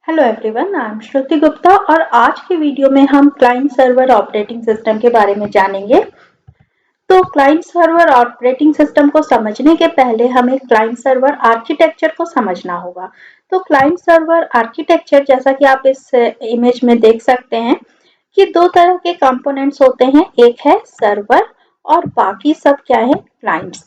Hello everyone, I am श्रुति गुप्ता और आज की वीडियो में हम क्लाइंट सर्वर ऑपरेटिंग सिस्टम के बारे में जानेंगे। तो क्लाइंट सर्वर ऑपरेटिंग सिस्टम को समझने के पहले हमें क्लाइंट सर्वर आर्किटेक्चर को समझना होगा। तो क्लाइंट सर्वर आर्किटेक्चर, जैसा कि आप इस इमेज में देख सकते हैं कि दो तरह के कंपोनेंट्स होते हैं, एक है सर्वर और बाकी सब क्या है, क्लाइंट्स।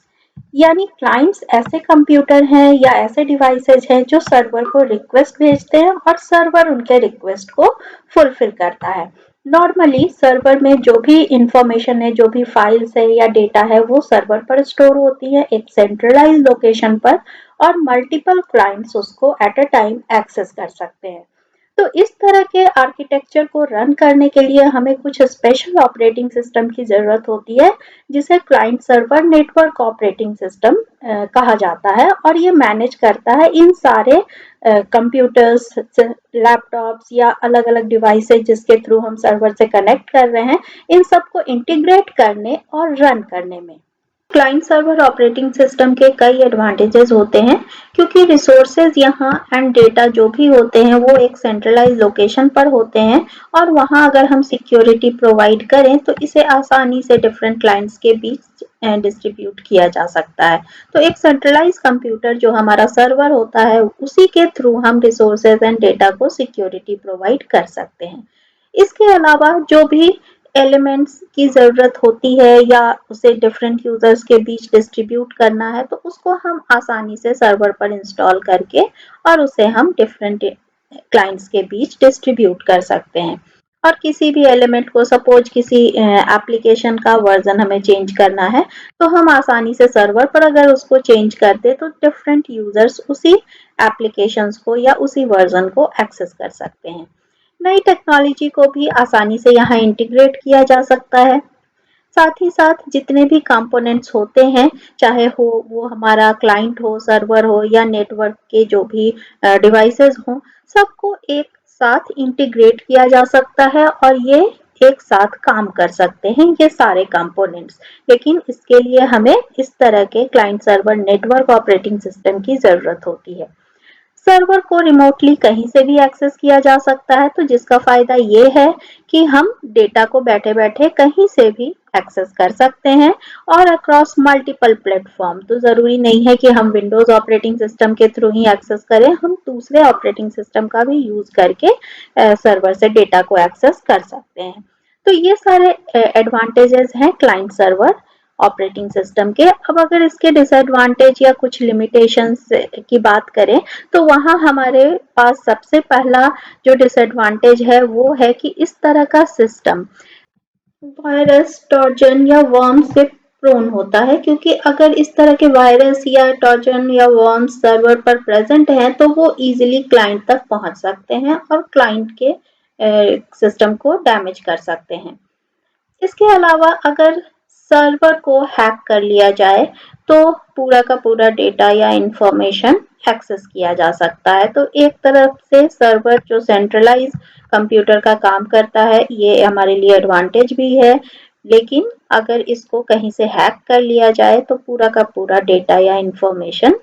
यानी क्लाइंट्स ऐसे कंप्यूटर हैं या ऐसे डिवाइसेज हैं जो सर्वर को रिक्वेस्ट भेजते हैं और सर्वर उनके रिक्वेस्ट को फुलफिल करता है। नॉर्मली सर्वर में जो भी इंफॉर्मेशन है, जो भी फाइल्स है या डेटा है, वो सर्वर पर स्टोर होती है एक सेंट्रलाइज लोकेशन पर और मल्टीपल क्लाइंट्स उसको एट अ टाइम एक्सेस कर सकते हैं। तो इस तरह के आर्किटेक्चर को रन करने के लिए हमें कुछ स्पेशल ऑपरेटिंग सिस्टम की जरूरत होती है, जिसे client server network operating system कहा जाता है और ये मैनेज करता है इन सारे कंप्यूटर्स, लैपटॉप्स या अलग अलग डिवाइसेज जिसके थ्रू हम सर्वर से कनेक्ट कर रहे हैं, इन सबको इंटीग्रेट करने और रन करने में। क्लाइंट सर्वर ऑपरेटिंग सिस्टम के कई एडवांटेजेस होते हैं, क्योंकि रिसोर्सेज यहाँ एंड डेटा जो भी होते हैं वो एक सेंट्रलाइज लोकेशन पर होते हैं और वहाँ अगर हम सिक्योरिटी प्रोवाइड करें तो इसे आसानी से डिफरेंट क्लाइंट्स के बीच डिस्ट्रीब्यूट किया जा सकता है। तो एक सेंट्रलाइज कंप्यूटर जो हमारा सर्वर होता है, उसी के थ्रू हम रिसोर्सेज एंड डेटा को सिक्योरिटी प्रोवाइड कर सकते हैं। इसके अलावा जो भी एलिमेंट्स की ज़रूरत होती है या उसे डिफरेंट यूजर्स के बीच डिस्ट्रीब्यूट करना है, तो उसको हम आसानी से सर्वर पर इंस्टॉल करके और उसे हम डिफरेंट क्लाइंट्स के बीच डिस्ट्रीब्यूट कर सकते हैं। और किसी भी एलिमेंट को, सपोज किसी एप्लीकेशन का वर्जन हमें चेंज करना है, तो हम आसानी से सर्वर पर अगर उसको चेंज कर दे तो डिफरेंट यूजर्स उसी एप्लीकेशंस को या उसी वर्जन को एक्सेस कर सकते हैं। नई टेक्नोलॉजी को भी आसानी से यहाँ इंटीग्रेट किया जा सकता है। साथ ही साथ जितने भी कंपोनेंट्स होते हैं, चाहे हो वो हमारा क्लाइंट हो, सर्वर हो या नेटवर्क के जो भी डिवाइसेस हो, सबको एक साथ इंटीग्रेट किया जा सकता है और ये एक साथ काम कर सकते हैं ये सारे कंपोनेंट्स। लेकिन इसके लिए हमें इस तरह के client server network operating system की जरूरत होती है। सर्वर को रिमोटली कहीं से भी एक्सेस किया जा सकता है, तो जिसका फायदा ये है कि हम डेटा को बैठे बैठे कहीं से भी एक्सेस कर सकते हैं और अक्रॉस मल्टीपल प्लेटफॉर्म। तो जरूरी नहीं है कि हम विंडोज ऑपरेटिंग सिस्टम के थ्रू ही एक्सेस करें, हम दूसरे ऑपरेटिंग सिस्टम का भी यूज करके सर्वर से डेटा को एक्सेस कर सकते हैं। तो ये सारे एडवांटेजेस हैं क्लाइंट सर्वर ऑपरेटिंग सिस्टम के। अब अगर इसके डिसएडवांटेज या कुछ लिमिटेशंस की बात करें, तो वहाँ हमारे पास सबसे पहला जो डिसएडवांटेज है वो है कि इस तरह का सिस्टम वायरस, ट्रोजन या वर्म से प्रोन होता है, क्योंकि अगर इस तरह के वायरस या ट्रोजन या वर्म्स सर्वर पर प्रेजेंट हैं तो वो इजीली क्लाइंट तक पहुंच सकते हैं और क्लाइंट के सिस्टम को डैमेज कर सकते हैं। इसके अलावा अगर सर्वर को हैक कर लिया जाए तो पूरा का पूरा डेटा या इंफॉर्मेशन एक्सेस किया जा सकता है। तो एक तरफ से सर्वर जो सेंट्रलाइज कंप्यूटर का काम करता है, ये हमारे लिए एडवांटेज भी है, लेकिन अगर इसको कहीं से हैक कर लिया जाए तो पूरा का पूरा डेटा या इंफॉर्मेशन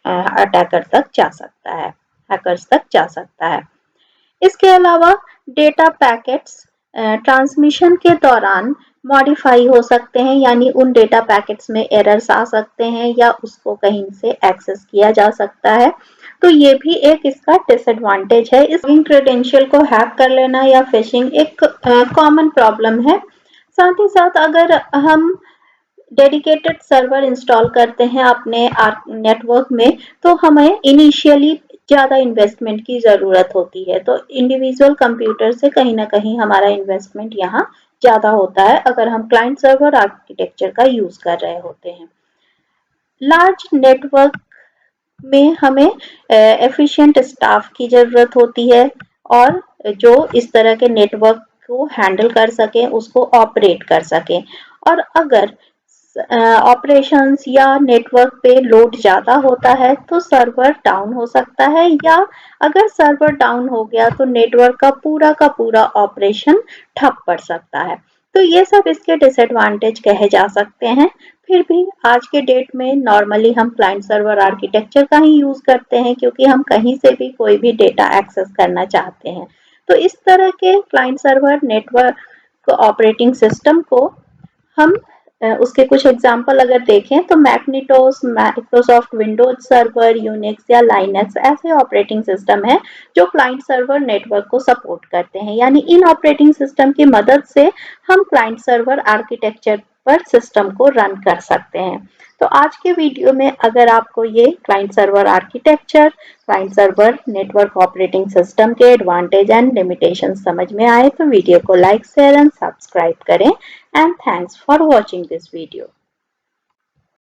अटैकर तक जा सकता है, हैकर्स तक जा सकता है। इसके अलावा डेटा पैकेट्स ट्रांसमिशन के दौरान मॉडिफाई हो सकते हैं, यानी उन डेटा पैकेट्स में एरर्स आ सकते हैं या उसको कहीं से एक्सेस किया जा सकता है। तो ये भी एक इसका डिसएडवांटेज है। इस क्रेडेंशियल को हैक कर लेना या फिशिंग एक कॉमन प्रॉब्लम है। साथ ही साथ अगर हम डेडिकेटेड सर्वर इंस्टॉल करते हैं अपने नेटवर्क में, तो हमें इनिशियली ज़्यादा इन्वेस्टमेंट की ज़रूरत होती है। तो इंडिविजुअल कंप्यूटर से कहीं ना कहीं हमारा इन्वेस्टमेंट यहाँ ज़्यादा होता है अगर हम क्लाइंट सर्वर आर्किटेक्चर का यूज़ कर रहे होते हैं। लार्ज नेटवर्क में हमें एफिशिएंट स्टाफ की ज़रूरत होती है और जो इस तरह के नेटवर्क को हैंडल कर सकें, उसको ऑपरेट कर सकें। और अगर ऑपरेशंस या नेटवर्क पे लोड ज़्यादा होता है तो सर्वर डाउन हो सकता है, या अगर सर्वर डाउन हो गया तो नेटवर्क का पूरा ऑपरेशन ठप पड़ सकता है। तो ये सब इसके डिसएडवांटेज कहे जा सकते हैं। फिर भी आज के डेट में नॉर्मली हम क्लाइंट सर्वर आर्किटेक्चर का ही यूज करते हैं, क्योंकि हम कहीं से भी कोई भी डेटा एक्सेस करना चाहते हैं। तो इस तरह के client server network operating system को हम उसके कुछ एग्जाम्पल अगर देखें तो मैग्नेटोस, माइक्रोसॉफ्ट विंडोज सर्वर, यूनिक्स या लाइनक्स ऐसे ऑपरेटिंग सिस्टम है जो क्लाइंट सर्वर नेटवर्क को सपोर्ट करते हैं। यानी इन ऑपरेटिंग सिस्टम की मदद से हम क्लाइंट सर्वर आर्किटेक्चर पर सिस्टम को रन कर सकते हैं। तो आज के वीडियो में अगर आपको ये client server architecture, client server network operating system के एडवांटेज एंड लिमिटेशन समझ में आए तो वीडियो को लाइक, शेयर एंड सब्सक्राइब करें। And thanks for watching this video.